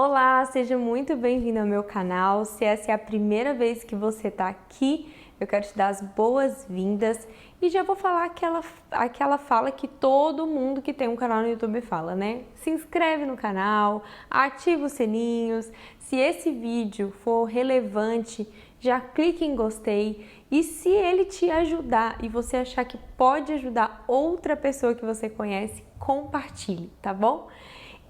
Olá, seja muito bem-vindo ao meu canal. Se essa é a primeira vez que você está aqui, eu quero te dar as boas-vindas e já vou falar aquela fala que todo mundo que tem um canal no YouTube fala, né? Se inscreve no canal, ativa os sininhos. Se esse vídeo for relevante, já clique em gostei e se ele te ajudar e você achar que pode ajudar outra pessoa que você conhece, compartilhe, tá bom?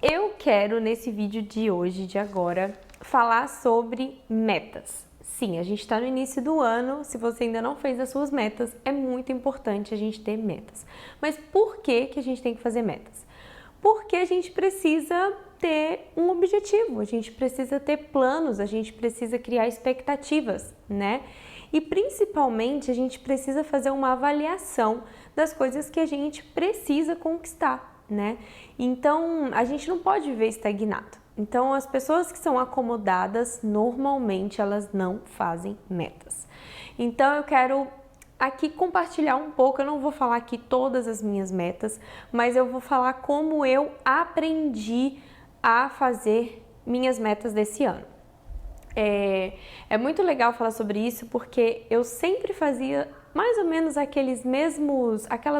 Eu quero, nesse vídeo de hoje, de agora, falar sobre metas. Sim, a gente está no início do ano, se você ainda não fez as suas metas, é muito importante a gente ter metas. Mas por que a gente tem que fazer metas? Porque a gente precisa ter um objetivo, a gente precisa ter planos, a gente precisa criar expectativas, né? E principalmente a gente precisa fazer uma avaliação das coisas que a gente precisa conquistar, né? Então, a gente não pode viver estagnado. Então, as pessoas que são acomodadas, normalmente elas não fazem metas. Então, eu quero aqui compartilhar um pouco, eu não vou falar aqui todas as minhas metas, mas eu vou falar como eu aprendi a fazer minhas metas desse ano. É muito legal falar sobre isso porque eu sempre fazia mais ou menos aquelas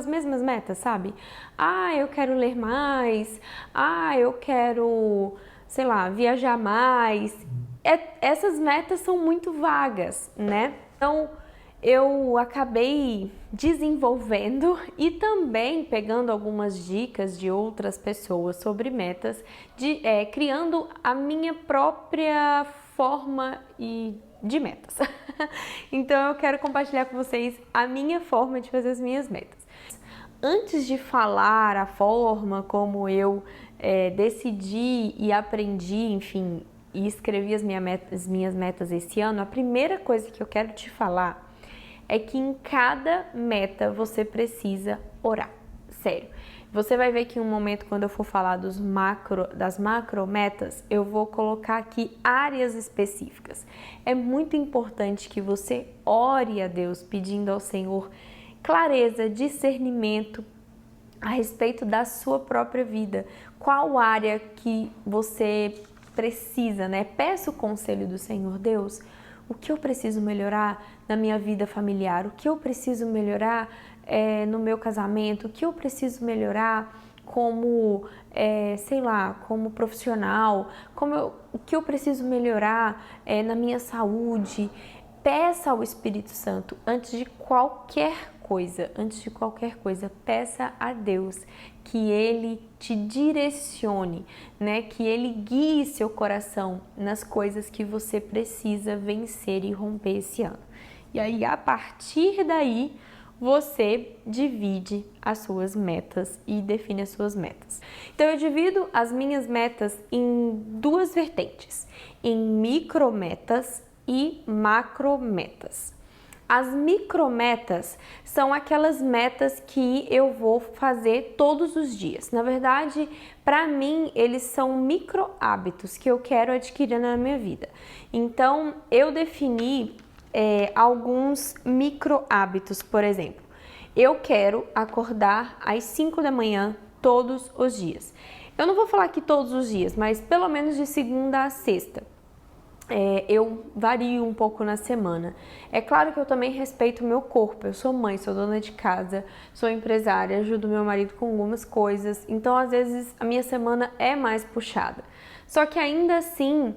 mesmas metas, sabe? Ah, eu quero ler mais, eu quero, sei lá, viajar mais. Essas metas são muito vagas, né? Então, eu acabei desenvolvendo e também pegando algumas dicas de outras pessoas sobre metas, criando a minha própria forma de metas. Então eu quero compartilhar com vocês a minha forma de fazer as minhas metas. Antes de falar a forma como eu decidi e aprendi, enfim, e escrevi as minhas metas esse ano, a primeira coisa que eu quero te falar é que em cada meta você precisa orar. Sério. Você vai ver que em um momento, quando eu for falar das macro metas, eu vou colocar aqui áreas específicas. É muito importante que você ore a Deus pedindo ao Senhor clareza, discernimento a respeito da sua própria vida. Qual área que você precisa, né? Peça o conselho do Senhor. Deus, o que eu preciso melhorar na minha vida familiar? O que eu preciso melhorar no meu casamento? O que eu preciso melhorar como, sei lá, como profissional? O que eu preciso melhorar na minha saúde? Peça ao Espírito Santo antes de qualquer coisa, peça a Deus que Ele te direcione, né? Que Ele guie seu coração nas coisas que você precisa vencer e romper esse ano. E aí, a partir daí, você divide as suas metas e define as suas metas. Então, eu divido as minhas metas em duas vertentes, em micrometas e macrometas. As micrometas são aquelas metas que eu vou fazer todos os dias. Na verdade, para mim, eles são micro hábitos que eu quero adquirir na minha vida. Então, eu defini alguns micro hábitos, por exemplo. Eu quero acordar às 5 da manhã todos os dias. Eu não vou falar aqui todos os dias, mas pelo menos de segunda a sexta. Eu vario um pouco na semana. É claro que eu também respeito o meu corpo. Eu sou mãe, sou dona de casa, sou empresária, ajudo meu marido com algumas coisas. Então, às vezes, a minha semana é mais puxada. Só que ainda assim,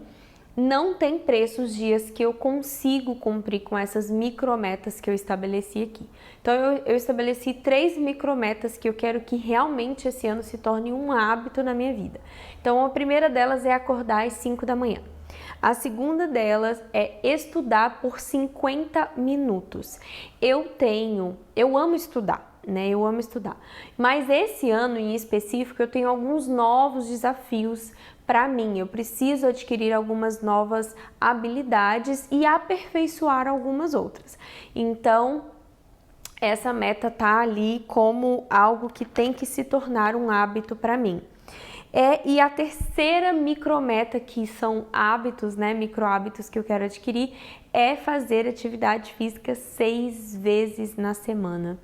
não tem preço os dias que eu consigo cumprir com essas micrometas que eu estabeleci aqui. Então, eu estabeleci 3 micrometas que eu quero que realmente esse ano se torne um hábito na minha vida. Então, a primeira delas é acordar às 5 da manhã. A segunda delas é estudar por 50 minutos. Eu amo estudar, né? Eu amo estudar. Mas esse ano em específico eu tenho alguns novos desafios para mim. Eu preciso adquirir algumas novas habilidades e aperfeiçoar algumas outras. Então, essa meta tá ali como algo que tem que se tornar um hábito para mim. E a terceira micrometa, que são hábitos, né, micro hábitos que eu quero adquirir, é fazer atividade física 6 vezes na semana.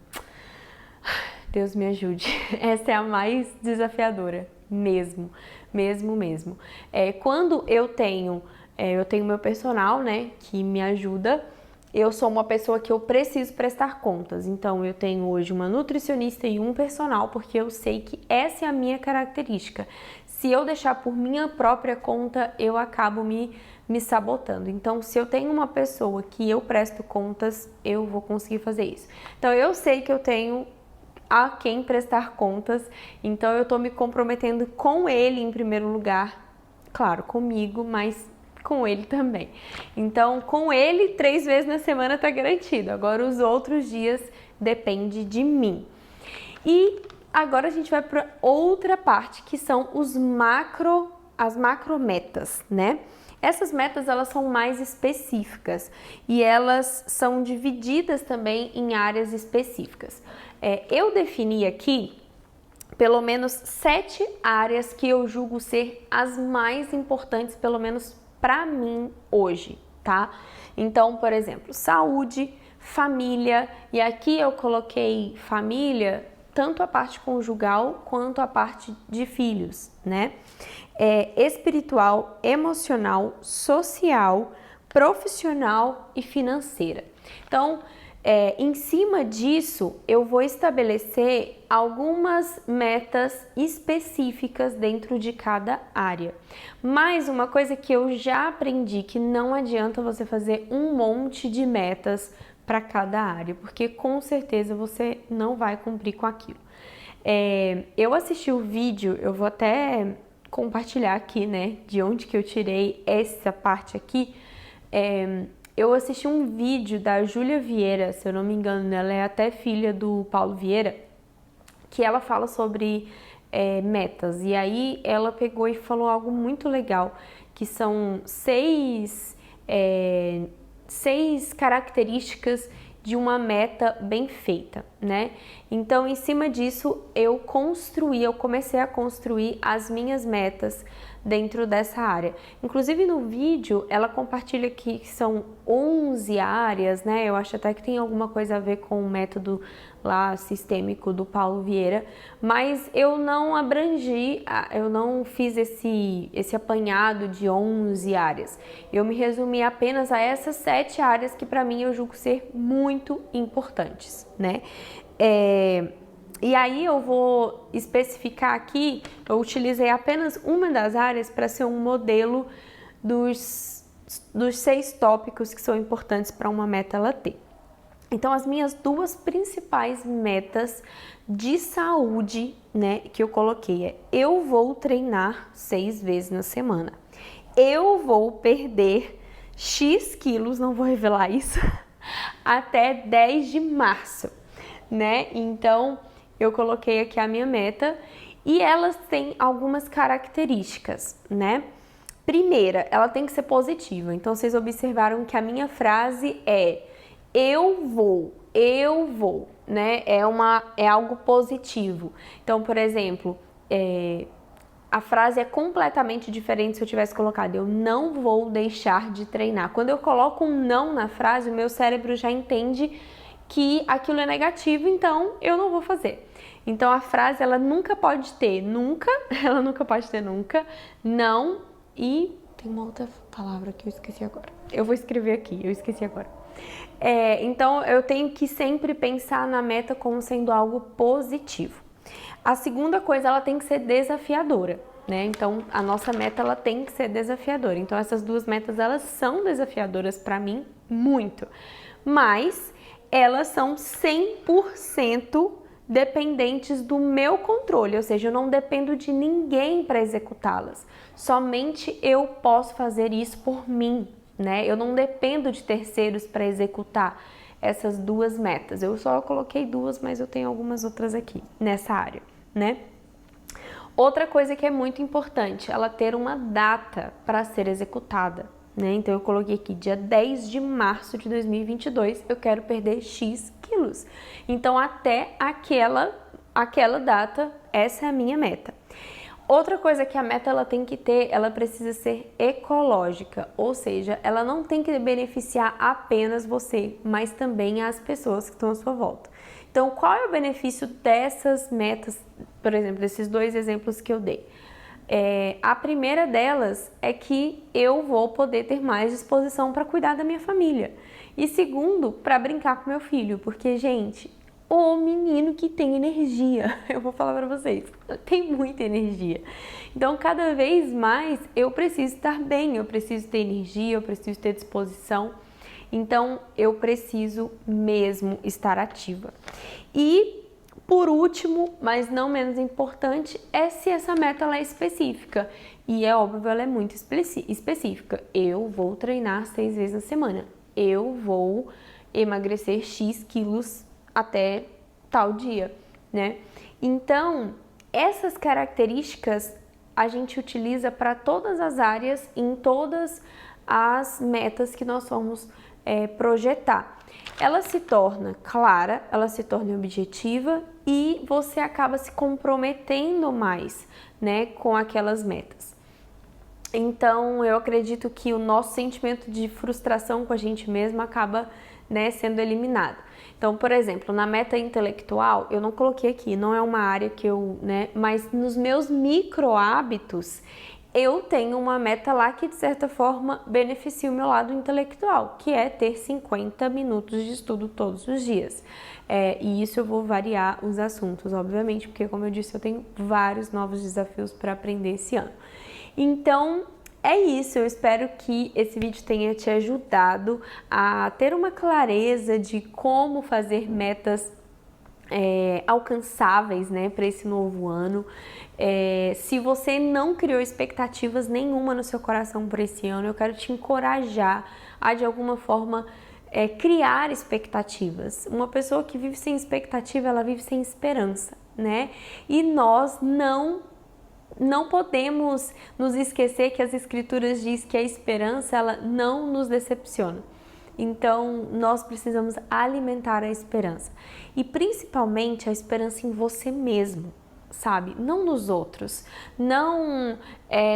Deus me ajude. Essa é a mais desafiadora mesmo. mesmo. Quando eu tenho meu personal, né, que me ajuda. Eu sou uma pessoa que eu preciso prestar contas, então eu tenho hoje uma nutricionista e um personal, porque eu sei que essa é a minha característica. Se eu deixar por minha própria conta, eu acabo me sabotando. Então, se eu tenho uma pessoa que eu presto contas, eu vou conseguir fazer isso. Então, eu sei que eu tenho a quem prestar contas, então eu tô me comprometendo com ele em primeiro lugar, claro, comigo, mas com ele também. Então, com ele, 3 vezes na semana tá garantido. Agora, os outros dias depende de mim. E agora a gente vai para outra parte, que são as macrometas, né? Essas metas, elas são mais específicas e elas são divididas também em áreas específicas. Eu defini aqui pelo menos 7 áreas que eu julgo ser as mais importantes, pelo menos para mim hoje, tá? Então, por exemplo, saúde, família, e aqui eu coloquei família, tanto a parte conjugal quanto a parte de filhos, né? Espiritual, emocional, social, profissional e financeira. Então, em cima disso, eu vou estabelecer algumas metas específicas dentro de cada área. Mas uma coisa que eu já aprendi, que não adianta você fazer um monte de metas para cada área, porque com certeza você não vai cumprir com aquilo. Eu assisti o vídeo, eu vou até compartilhar aqui, né, de onde que eu tirei essa parte aqui. Eu assisti um vídeo da Júlia Vieira, se eu não me engano, ela é até filha do Paulo Vieira, que ela fala sobre metas. E aí ela pegou e falou algo muito legal, que são 6 características de uma meta bem feita, né? Então, em cima disso, eu comecei a construir as minhas metas dentro dessa área. Inclusive no vídeo, ela compartilha que são 11 áreas, né? Eu acho até que tem alguma coisa a ver com o método lá sistêmico do Paulo Vieira, mas eu não abrangi, eu não fiz esse apanhado de 11 áreas. Eu me resumi apenas a essas 7 áreas que para mim eu julgo ser muito importantes, né? E aí eu vou especificar aqui, eu utilizei apenas uma das áreas para ser um modelo dos 6 tópicos que são importantes para uma meta ela ter. Então, as minhas 2 principais metas de saúde, né, que eu coloquei eu vou treinar 6 vezes na semana. Eu vou perder X quilos, não vou revelar isso, até 10 de março, né? Então, eu coloquei aqui a minha meta e elas têm algumas características, né? Primeira, ela tem que ser positiva. Então, vocês observaram que a minha frase é eu vou, né? É algo positivo. Então, por exemplo, a frase é completamente diferente se eu tivesse colocado eu não vou deixar de treinar. Quando eu coloco um não na frase, o meu cérebro já entende que aquilo é negativo, então eu não vou fazer. Então a frase ela nunca pode ter nunca, não e tem uma outra palavra que eu esqueci agora. Eu vou escrever aqui, eu esqueci agora. Então eu tenho que sempre pensar na meta como sendo algo positivo. A segunda coisa, ela tem que ser desafiadora, né? Então a nossa meta ela tem que ser desafiadora. Então essas 2 metas elas são desafiadoras para mim muito, mas elas são 100% dependentes do meu controle, ou seja, eu não dependo de ninguém para executá-las. Somente eu posso fazer isso por mim, né? Eu não dependo de terceiros para executar essas 2 metas. Eu só coloquei 2, mas eu tenho algumas outras aqui nessa área, né? Outra coisa que é muito importante, ela ter uma data para ser executada, né? Então eu coloquei aqui dia 10 de março de 2022, eu quero perder X quilos. Então até aquela data, essa é a minha meta. Outra coisa que a meta ela tem que ter, ela precisa ser ecológica, ou seja, ela não tem que beneficiar apenas você, mas também as pessoas que estão à sua volta. Então, qual é o benefício dessas metas, por exemplo, desses 2 exemplos que eu dei? A primeira delas é que eu vou poder ter mais disposição para cuidar da minha família. E segundo, para brincar com meu filho, porque, gente, o menino que tem energia, eu vou falar para vocês, tem muita energia. Então, cada vez mais eu preciso estar bem, eu preciso ter energia, eu preciso ter disposição. Então, eu preciso mesmo estar ativa. E, por último, mas não menos importante, é se essa meta ela é específica. E é óbvio, ela é muito específica. Eu vou treinar 6 vezes na semana. Eu vou emagrecer X quilos até tal dia, né? Então, essas características a gente utiliza para todas as áreas, em todas as metas que nós formos projetar. Ela se torna clara, ela se torna objetiva e você acaba se comprometendo mais, né, com aquelas metas. Então, eu acredito que o nosso sentimento de frustração com a gente mesma acaba, né, sendo eliminado. Então, por exemplo, na meta intelectual, eu não coloquei aqui, não é uma área que eu, né, mas nos meus micro hábitos, eu tenho uma meta lá que, de certa forma, beneficia o meu lado intelectual, que é ter 50 minutos de estudo todos os dias. E isso eu vou variar os assuntos, obviamente, porque, como eu disse, eu tenho vários novos desafios para aprender esse ano. Então, é isso, eu espero que esse vídeo tenha te ajudado a ter uma clareza de como fazer metas alcançáveis, né, para esse novo ano. Se você não criou expectativas nenhuma no seu coração por esse ano, eu quero te encorajar a, de alguma forma, criar expectativas. Uma pessoa que vive sem expectativa, ela vive sem esperança, né? E nós não podemos nos esquecer que as escrituras diz que a esperança, ela não nos decepciona. Então, nós precisamos alimentar a esperança. E principalmente a esperança em você mesmo, sabe? Não nos outros, não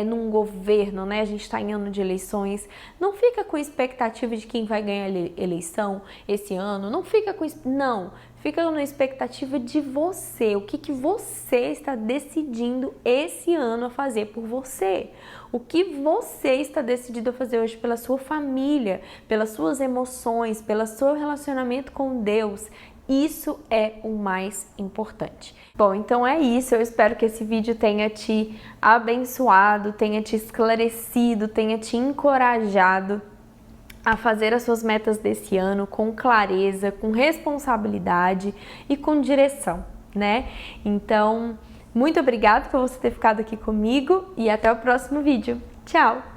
num governo, né? A gente está em ano de eleições. Não fica com expectativa de quem vai ganhar a eleição esse ano. Não fica com... Não, fica na expectativa de você. O que você está decidindo esse ano a fazer por você? O que você está decidido a fazer hoje pela sua família, pelas suas emoções, pelo seu relacionamento com Deus? Isso é o mais importante. Bom, então é isso. Eu espero que esse vídeo tenha te abençoado, tenha te esclarecido, tenha te encorajado a fazer as suas metas desse ano com clareza, com responsabilidade e com direção, né? Então, muito obrigada por você ter ficado aqui comigo e até o próximo vídeo. Tchau!